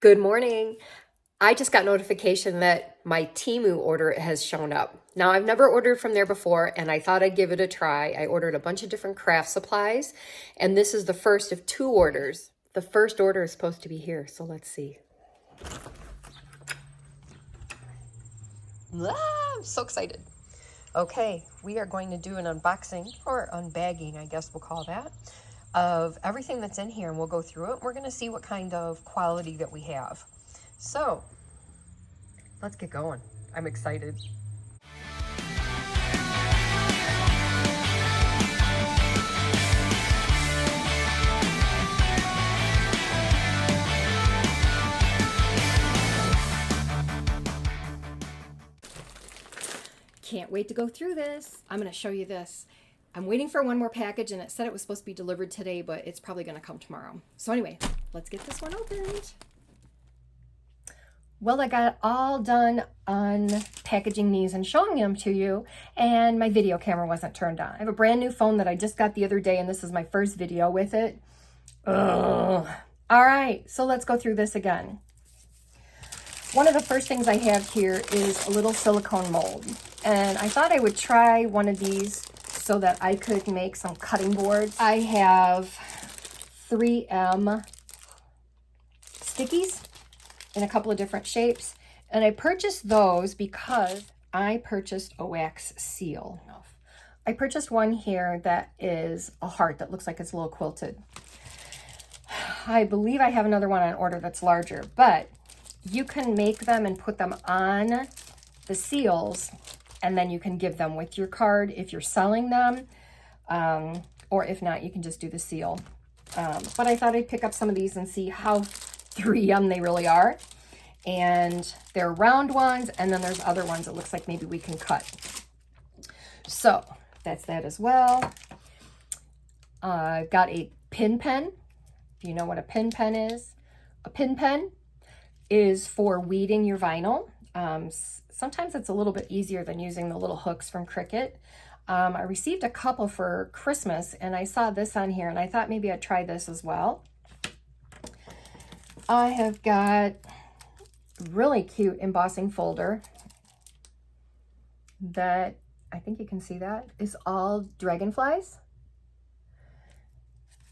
Good morning. I just got notification that my Temu order has shown up. Now, I've never ordered from there before, and I thought I'd give it a try. I ordered a bunch of different craft supplies, and this is the first of two orders. The first order is supposed to be here, so let's see. I'm so excited. Okay, we are going to do an unboxing, or unbagging, I guess we'll call that, of everything that's in here, and we'll go through it. We're going to see what kind of quality that we have. So, let's get going. I'm excited. Can't wait to go through this. I'm going to show you this. I'm waiting for one more package, and it said it was supposed to be delivered today, but it's probably going to come tomorrow. So anyway, let's get this one opened. Well, I got all done unpackaging these and showing them to you, and my video camera wasn't turned on. I have a brand new phone that I just got the other day, and this is my first video with it. Ugh. All right, so let's go through this again. One of the first things I have here is a little silicone mold, and I thought I would try one of these so that I could make some cutting boards. I have 3M stickies in a couple of different shapes, and I purchased those because I purchased a wax seal. I purchased one here that is a heart that looks like it's a little quilted. I believe I have another one on order that's larger, but you can make them and put them on the seals, and then you can give them with your card if you're selling them, or if not, you can just do the seal. But I thought I'd pick up some of these and see how 3M they really are. And they're round ones, and then there's other ones it looks like maybe we can cut. So that's that as well. I've got a pin pen. If you know what a pin pen is. A pin pen is for weeding your vinyl. Sometimes it's a little bit easier than using the little hooks from Cricut. I received a couple for Christmas, and I saw this on here, and I thought maybe I'd try this as well. I have got really cute embossing folder that, I think you can see that, is all dragonflies.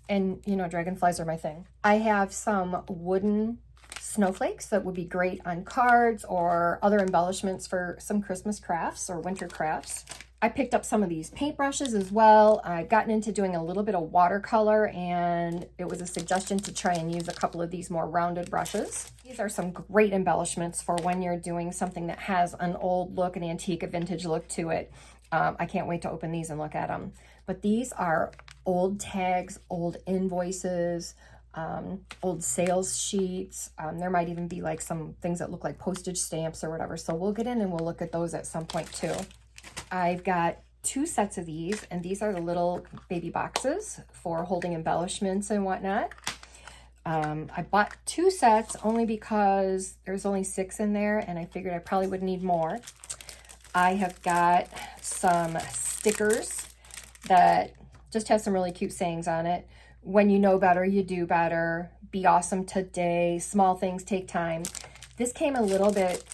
And you know, dragonflies are my thing. I have some wooden snowflakes that would be great on cards or other embellishments for some Christmas crafts or winter crafts. I picked up some of these paintbrushes as well. I've gotten into doing a little bit of watercolor, and it was a suggestion to try and use a couple of these more rounded brushes. These are some great embellishments for when you're doing something that has an old look, an antique, a vintage look to it. I can't wait to open these and look at them. But these are old tags, old invoices, old sales sheets. There might even be like some things that look like postage stamps or whatever. So we'll get in and we'll look at those at some point too. I've got 2 sets of these, and these are the little baby boxes for holding embellishments and whatnot. I bought 2 sets only because there's only 6 in there, and I figured I probably would need more. I have got some stickers that just have some really cute sayings on it. When you know better, you do better. Be awesome today. Small things take time. This came a little bit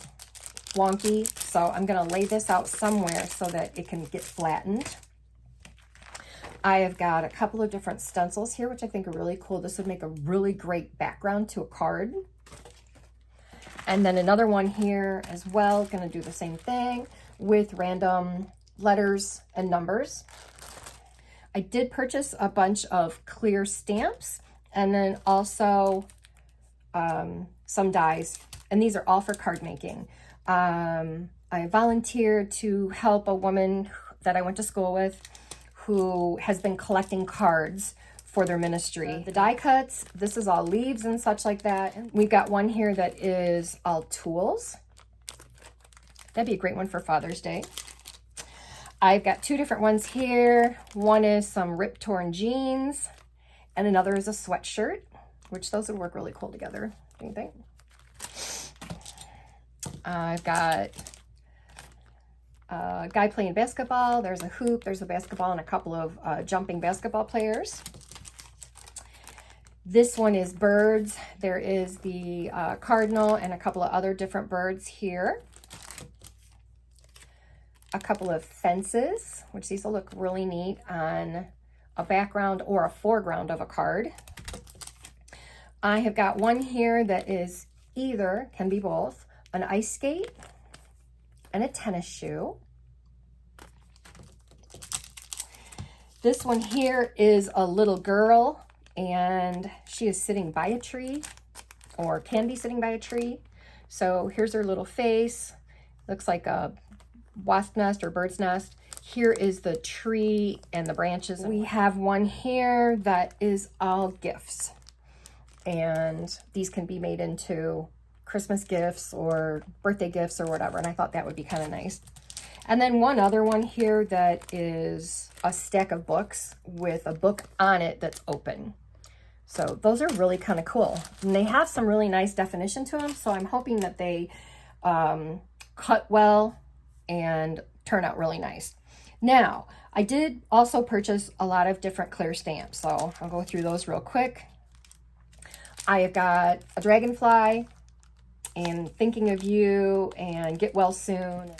wonky, so I'm going to lay this out somewhere so that it can get flattened. I have got a couple of different stencils here, which I think are really cool. This would make a really great background to a card. And then another one here as well, going to do the same thing with random letters and numbers. I did purchase a bunch of clear stamps, and then also some dies, and these are all for card making. I volunteered to help a woman that I went to school with who has been collecting cards for their ministry. The die cuts, this is all leaves and such like that. We've got one here that is all tools. That'd be a great one for Father's Day. I've got 2 different ones here. One is some ripped torn jeans, and another is a sweatshirt, which those would work really cool together, don't you think? I've got a guy playing basketball. There's a hoop, there's a basketball, and a couple of jumping basketball players. This one is birds. There is the cardinal and a couple of other different birds here. A couple of fences, which these will look really neat on a background or a foreground of a card. I have got one here that is either, can be both, an ice skate and a tennis shoe. This one here is a little girl, and she is sitting by a tree, or can be sitting by a tree. So here's her little face. Looks like a wasp nest or bird's nest. Here is the tree and the branches. We have one here that is all gifts. And these can be made into Christmas gifts or birthday gifts or whatever. And I thought that would be kind of nice. And then one other one here that is a stack of books with a book on it that's open. So those are really kind of cool. And they have some really nice definition to them. So I'm hoping that they cut well and turn out really nice. Now, I did also purchase a lot of different clear stamps. So I'll go through those real quick. I have got a dragonfly and thinking of you and get well soon.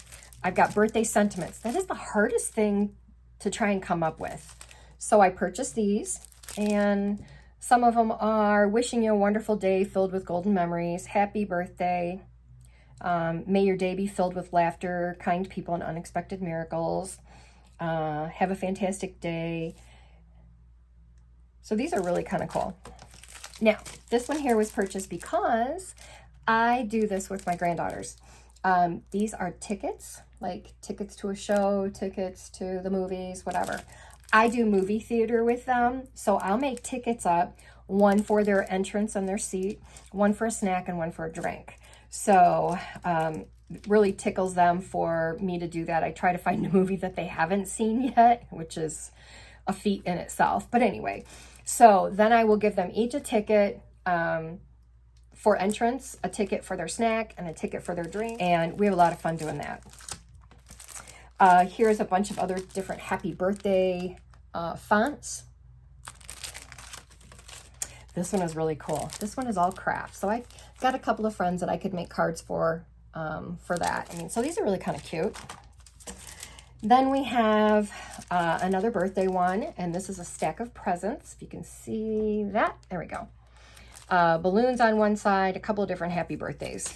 I've got birthday sentiments. That is the hardest thing to try and come up with. So I purchased these, and some of them are wishing you a wonderful day filled with golden memories. Happy birthday. May your day be filled with laughter, kind people, and unexpected miracles. Have a fantastic day. So these are really kind of cool. Now, this one here was purchased because I do this with my granddaughters. These are tickets, like tickets to a show, tickets to the movies, whatever. I do movie theater with them, so I'll make tickets up, one for their entrance and their seat, one for a snack, and one for a drink. So really tickles them for me to do that. I try to find a movie that they haven't seen yet, which is a feat in itself. But anyway, so then I will give them each a ticket for entrance, a ticket for their snack, and a ticket for their drink. And we have a lot of fun doing that. Here's a bunch of other different happy birthday fonts. This one is really cool. This one is all craft. So I got a couple of friends that I could make cards for that. I mean, so these are really kind of cute. Then we have another birthday one, and this is a stack of presents. If you can see that, there we go. Balloons on one side, a couple of different happy birthdays.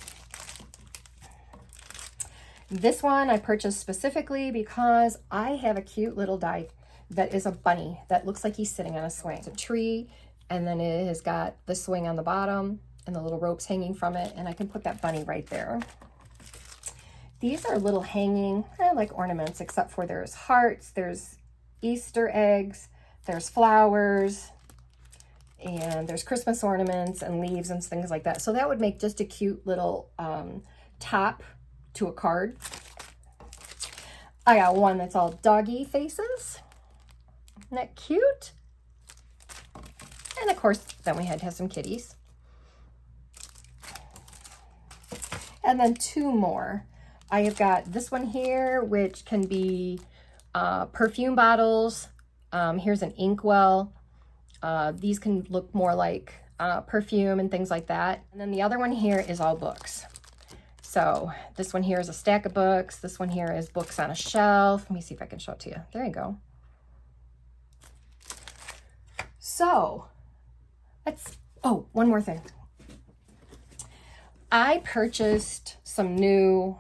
This one I purchased specifically because I have a cute little die that is a bunny that looks like he's sitting on a swing. It's a tree, and then it has got the swing on the bottom and the little ropes hanging from it, and I can put that bunny right there. These are little hanging, like ornaments, except for there's hearts, there's Easter eggs, there's flowers, and there's Christmas ornaments and leaves and things like that. So that would make just a cute little top to a card. I got one that's all doggy faces. Isn't that cute? And of course, then we had to have some kitties. And then two more. I have got this one here, which can be perfume bottles. Here's an inkwell. These can look more like perfume and things like that. And then the other one here is all books. So this one here is a stack of books. This one here is books on a shelf. Let me see if I can show it to you. There you go. So one more thing. I purchased some new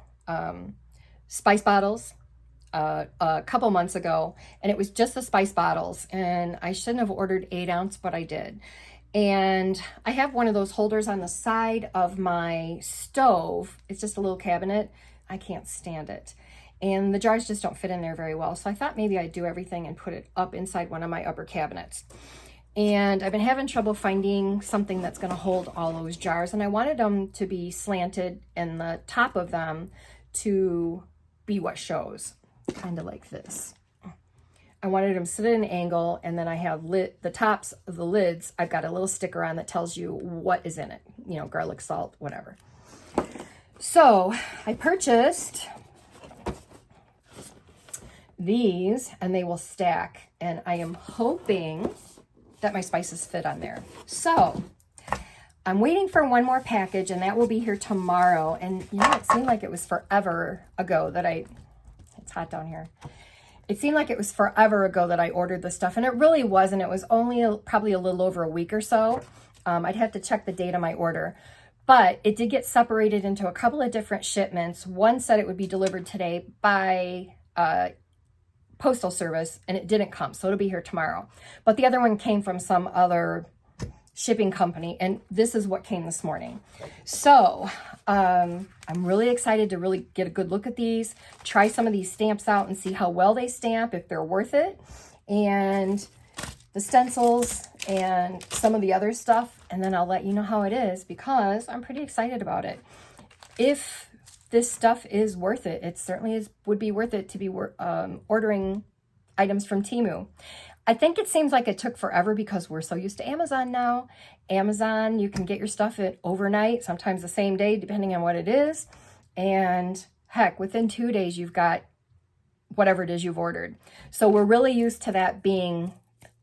spice bottles a couple months ago, and it was just the spice bottles, and I shouldn't have ordered 8-ounce, but I did. And I have one of those holders on the side of my stove. It's just a little cabinet. I can't stand it. And the jars just don't fit in there very well. So I thought maybe I'd do everything and put it up inside one of my upper cabinets. And I've been having trouble finding something that's going to hold all those jars. And I wanted them to be slanted and the top of them to be what shows. Kind of like this. I wanted them to sit at an angle, and then I have the tops of the lids. I've got a little sticker on that tells you what is in it. You know, garlic, salt, whatever. So I purchased these, and they will stack. And I am hoping that my spices fit on there. So I'm waiting for one more package, and that will be here tomorrow. And you know, it seemed like it was forever ago that it's hot down here. It seemed like it was forever ago that I ordered this stuff, and it really wasn't. It was only probably a little over a week or so. I'd have to check the date of my order, but it did get separated into a couple of different shipments. One said it would be delivered today by postal service, and it didn't come, so it'll be here tomorrow. But the other one came from some other shipping company, and this is what came this morning. So I'm really excited to really get a good look at these, try some of these stamps out and see how well they stamp, if they're worth it, and the stencils and some of the other stuff, and then I'll let you know how it is, because I'm pretty excited about it. If this stuff is worth it, it certainly would be worth it to be ordering items from Temu. I think it seems like it took forever because we're so used to Amazon now. Amazon, you can get your stuff overnight, sometimes the same day, depending on what it is. And heck, within 2 days, you've got whatever it is you've ordered. So we're really used to that being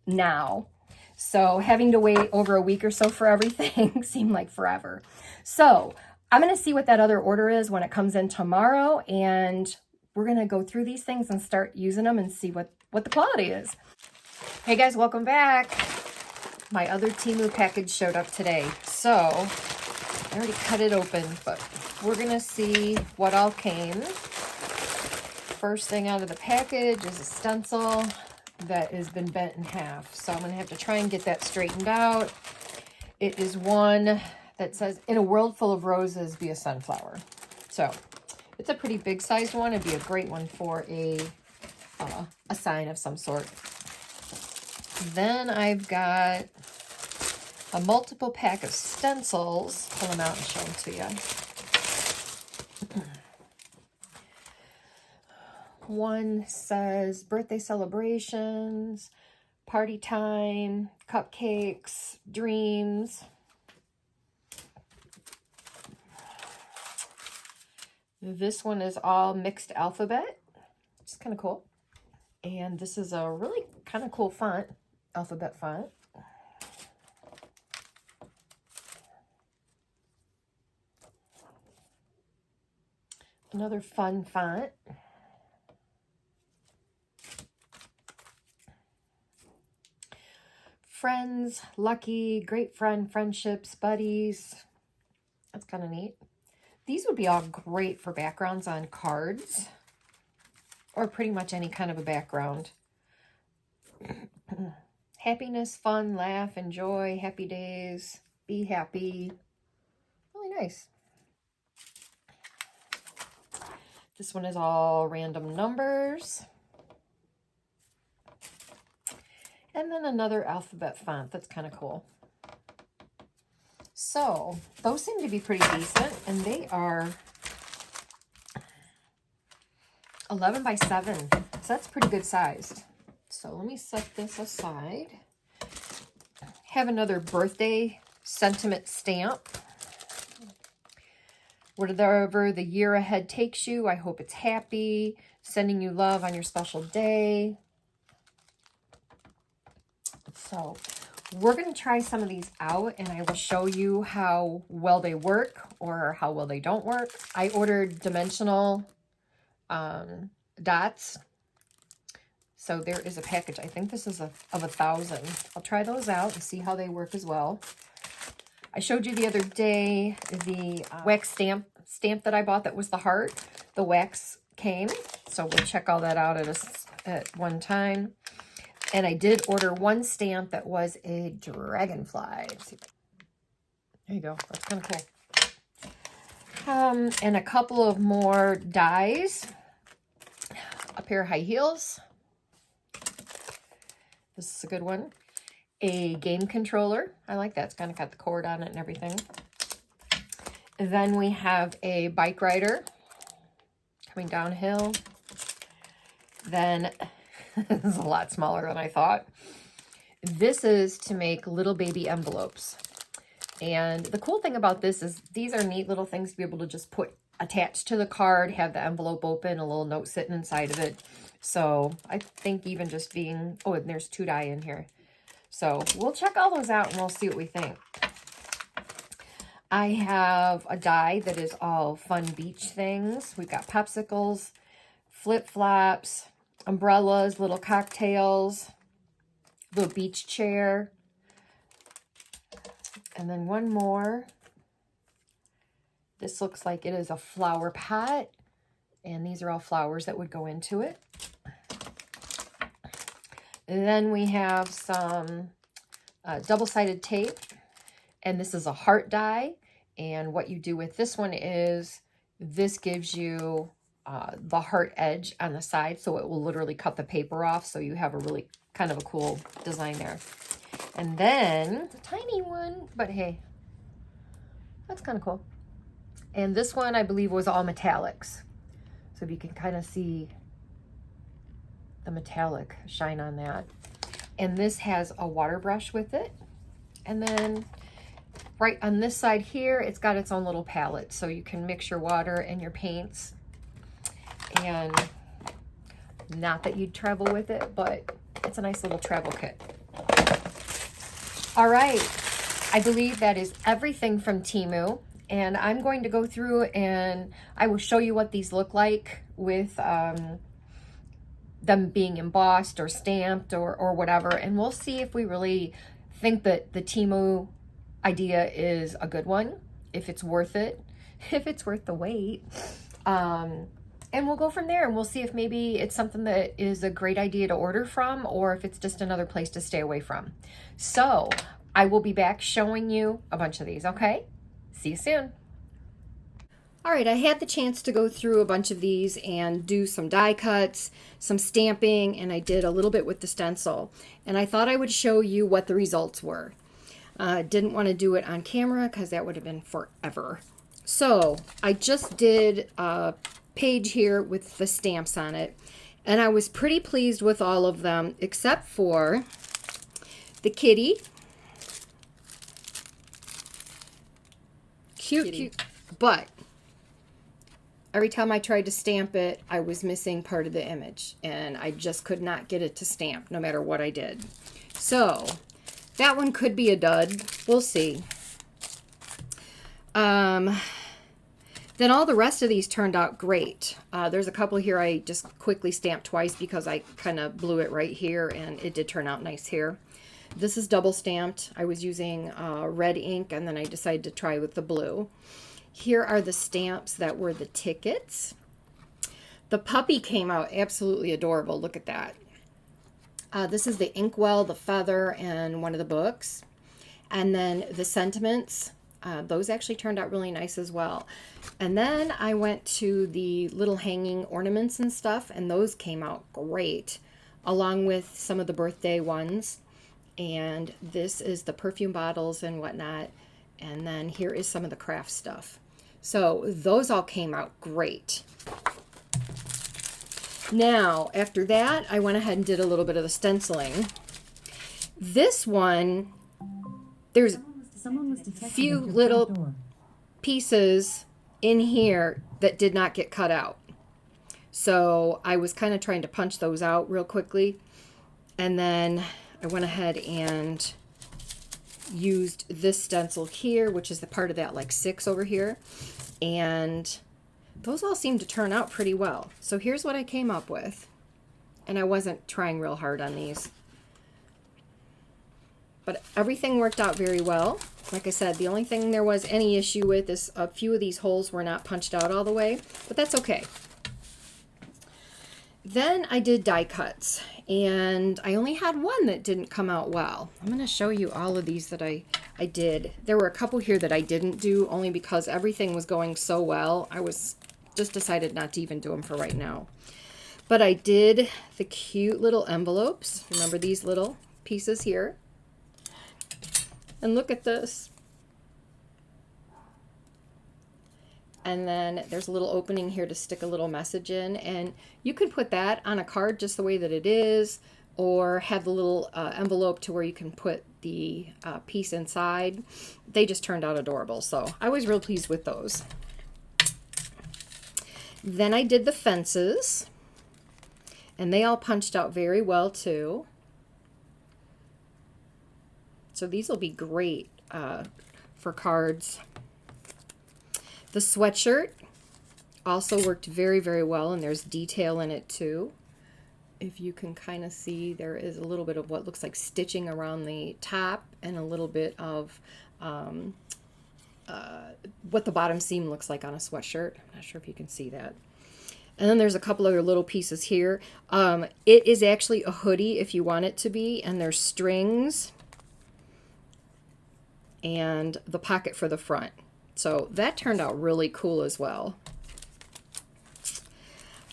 now. So having to wait over a week or so for everything seemed like forever. So I'm going to see what that other order is when it comes in tomorrow. And we're going to go through these things and start using them and see what the quality is. Hey guys, welcome back. My other Temu package showed up today. So I already cut it open, but we're gonna see what all came. First thing out of the package is a stencil that has been bent in half. So I'm gonna have to try and get that straightened out. It is one that says, "In a world full of roses, be a sunflower." So it's a pretty big sized one. It'd be a great one for a sign of some sort. Then I've got a multiple pack of stencils. Pull them out and show them to you. One says birthday celebrations, party time, cupcakes, dreams. This one is all mixed alphabet. It's kind of cool. And this is a really kind of cool font. Alphabet font. Another fun font. Friends, lucky, great friend, friendships, buddies. That's kind of neat. These would be all great for backgrounds on cards or pretty much any kind of a background. Happiness, fun, laugh, enjoy, happy days, be happy. Really nice. This one is all random numbers. And then another alphabet font that's kind of cool. So those seem to be pretty decent, and they are 11 by 7. So that's pretty good sized. So let me set this aside. Have another birthday sentiment stamp. Whatever the year ahead takes you, I hope it's happy. Sending you love on your special day. So we're going to try some of these out, and I will show you how well they work or how well they don't work. I ordered dimensional dots. So there is a package. I think this is of 1,000. I'll try those out and see how they work as well. I showed you the other day the wax stamp that I bought that was the heart. The wax came. So we'll check all that out at one time. And I did order one stamp that was a dragonfly. There you go. That's kind of cool. And a couple of more dies. A pair of high heels. This is a good one. A game controller. I like that. It's kind of got the cord on it and everything. And then we have a bike rider coming downhill. Then this is a lot smaller than I thought. This is to make little baby envelopes. And the cool thing about this is these are neat little things to be able to just attach to the card, have the envelope open, a little note sitting inside of it. So I think even just being, oh, and there's 2 die in here. So we'll check all those out and we'll see what we think. I have a die that is all fun beach things. We've got popsicles, flip-flops, umbrellas, little cocktails, little beach chair, and then one more. This looks like it is a flower pot, and these are all flowers that would go into it. And then we have some double-sided tape, and this is a heart die. And what you do with this one is this gives you the heart edge on the side, so it will literally cut the paper off, so you have a really kind of a cool design there. And then it's a tiny one, but hey, that's kind of cool. And this one I believe was all metallics, so if you can kind of see the metallic shine on that. And this has a water brush with it, and then right on this side here, it's got its own little palette, so you can mix your water and your paints. And not that you'd travel with it, but it's a nice little travel kit. All right, I believe that is everything from Temu. And I'm going to go through and I will show you what these look like with them being embossed or stamped or whatever. And we'll see if we really think that the Temu idea is a good one, if it's worth it, if it's worth the wait. And we'll go from there, and we'll see if maybe it's something that is a great idea to order from, or if it's just another place to stay away from. So I will be back showing you a bunch of these, okay? See you soon. All right, I had the chance to go through a bunch of these and do some die cuts, some stamping, and I did a little bit with the stencil. And I thought I would show you what the results were. Didn't want to do it on camera because that would have been forever. So I just did a page here with the stamps on it, and I was pretty pleased with all of them except for the kitty. Cute, but every time I tried to stamp it, I was missing part of the image, and I just could not get it to stamp no matter what I did. So that one could be a dud. We'll see. Then all the rest of these turned out great. There's a couple here I just quickly stamped twice because I kind of blew it right here, and it did turn out nice here. This is double stamped. I was using red ink, and then I decided to try with the blue. Here are the stamps that were the tickets. The puppy came out absolutely adorable. Look at that. This is the inkwell, the feather, and one of the books. And then the sentiments. Those actually turned out really nice as well. And then I went to the little hanging ornaments and stuff, and those came out great, along with some of the birthday ones. And this is the perfume bottles and whatnot. And then here is some of the craft stuff. So those all came out great. Now, after that, I went ahead and did a little bit of the stenciling. This one, there's a few little pieces in here that did not get cut out. So I was kind of trying to punch those out real quickly. And then I went ahead and used this stencil here, which is the part of that like 6 over here. And those all seem to turn out pretty well. So here's what I came up with. And I wasn't trying real hard on these. But everything worked out very well. Like I said, the only thing there was any issue with is a few of these holes were not punched out all the way, but that's okay. Then I did die cuts, and I only had one that didn't come out well. I'm going to show you all of these that I did. There were a couple here that I didn't do, only because everything was going so well. I was just decided not to even do them for right now. But I did the cute little envelopes. Remember these little pieces here? And look at this. And then there's a little opening here to stick a little message in. And you could put that on a card just the way that it is, or have the little envelope to where you can put the piece inside. They just turned out adorable. So I was real pleased with those. Then I did the fences. And they all punched out very well too. So these will be great for cards. The sweatshirt also worked very, very well, and there's detail in it too. If you can kind of see, there is a little bit of what looks like stitching around the top and a little bit of what the bottom seam looks like on a sweatshirt. I'm not sure if you can see that. And then there's a couple other little pieces here. It is actually a hoodie if you want it to be, and there's strings and the pocket for the front. So that turned out really cool as well.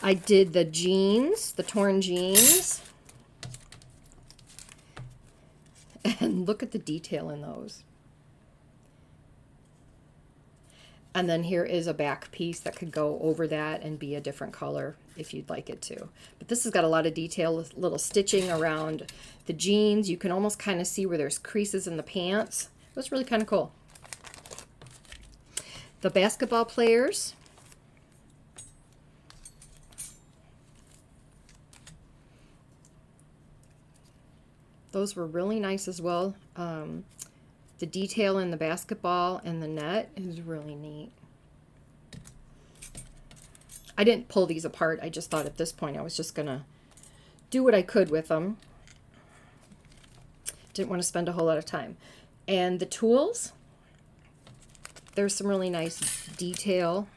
I did the jeans, the torn jeans. And look at the detail in those. And then here is a back piece that could go over that and be a different color if you'd like it to. But this has got a lot of detail, little stitching around the jeans. You can almost kind of see where there's creases in the pants. It was really kind of cool. The basketball players. Those were really nice as well. The detail in the basketball and the net is really neat. I didn't pull these apart. I just thought at this point I was just going to do what I could with them. Didn't want to spend a whole lot of time. And the tools, there's some really nice detail.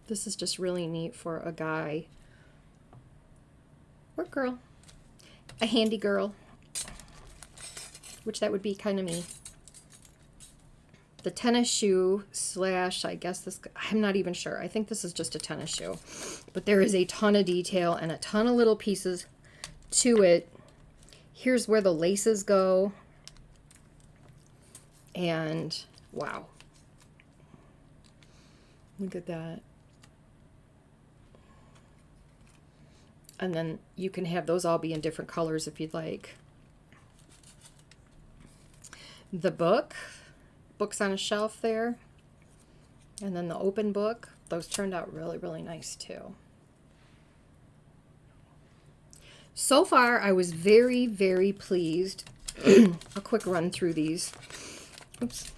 This is just really neat for a guy or girl, a handy girl, which that would be kind of me. The tennis shoe slash, I guess this, I'm not even sure. I think this is just a tennis shoe. But there is a ton of detail and a ton of little pieces to it. Here's where the laces go. And wow. Look at that. And then you can have those all be in different colors if you'd like. The book's on a shelf there. And then the open book, those turned out really, really nice too. So far, I was very, very pleased. A quick run through these. Oops.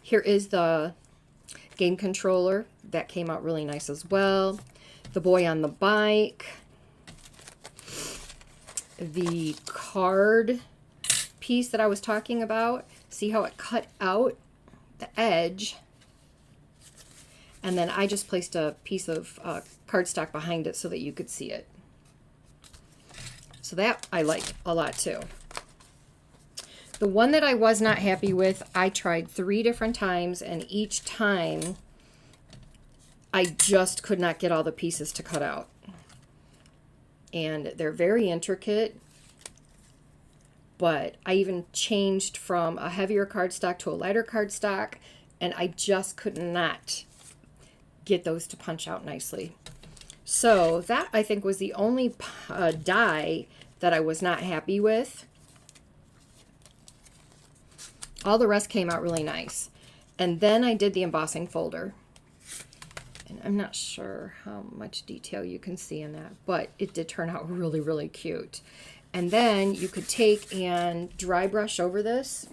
Here is the game controller. That came out really nice as well. The boy on the bike, the card piece that I was talking about. See how it cut out the edge? And then I just placed a piece of cardstock behind it so that you could see it. So that I like a lot too. The one that I was not happy with, I tried 3 different times, and each time I just could not get all the pieces to cut out. And they're very intricate, but I even changed from a heavier cardstock to a lighter cardstock, and I just could not get those to punch out nicely. So that, I think, was the only die that I was not happy with. All the rest came out really nice. And then I did the embossing folder. And I'm not sure how much detail you can see in that, but it did turn out really, really cute. And then you could take and dry brush over this.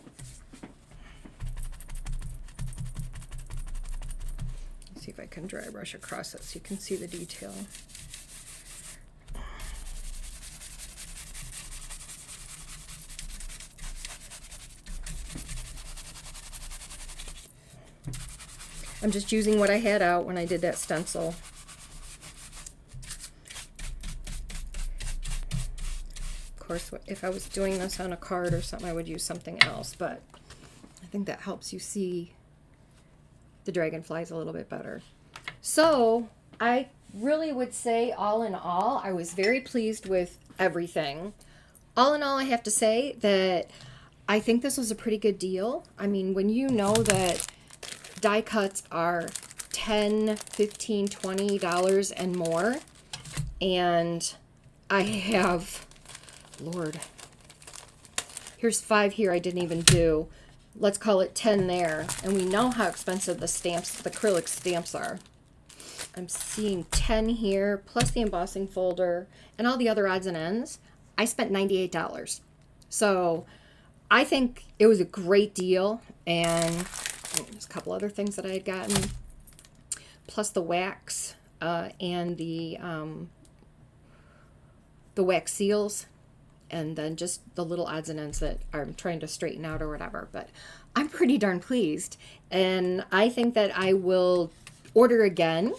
Let's see if I can dry brush across it so you can see the detail. I'm just using what I had out when I did that stencil. Of course, if I was doing this on a card or something, I would use something else, but I think that helps you see the dragonflies a little bit better. So I really would say, all in all, I was very pleased with everything. All in all, I have to say that I think this was a pretty good deal. I mean, when you know that die cuts are $10, $15, $20 and more, and I have, Lord, here's 5 here I didn't even do. Let's call it 10 there, and we know how expensive the stamps, the acrylic stamps are. I'm seeing 10 here, plus the embossing folder and all the other odds and ends. I spent $98. So I think it was a great deal. And there's a couple other things that I had gotten, plus the wax and the wax seals, and then just the little odds and ends that I'm trying to straighten out or whatever. But I'm pretty darn pleased, and I think that I will order again.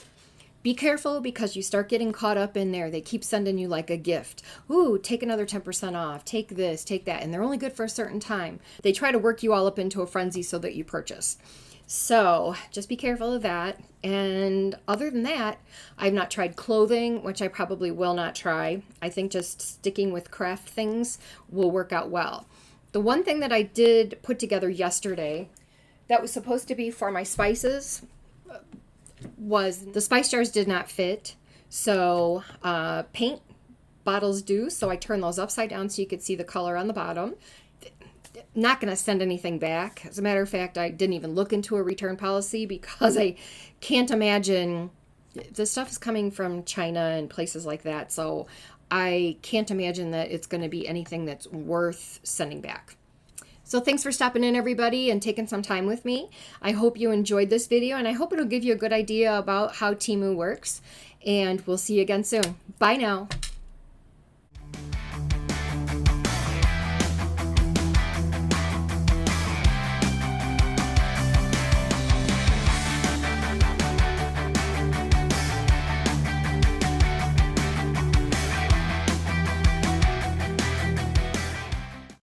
Be careful, because you start getting caught up in there. They keep sending you like a gift. Ooh, take another 10% off. Take this, take that. And they're only good for a certain time. They try to work you all up into a frenzy so that you purchase. So just be careful of that. And other than that, I've not tried clothing, which I probably will not try. I think just sticking with craft things will work out well. The one thing that I did put together yesterday that was supposed to be for my spices was the spice jars did not fit. So paint bottles do. So I turned those upside down so you could see the color on the bottom. Not going to send anything back. As a matter of fact, I didn't even look into a return policy, because I can't imagine, this stuff is coming from China and places like that. So I can't imagine that it's going to be anything that's worth sending back. So thanks for stopping in, everybody, and taking some time with me. I hope you enjoyed this video, and I hope it'll give you a good idea about how Temu works. And we'll see you again soon. Bye now.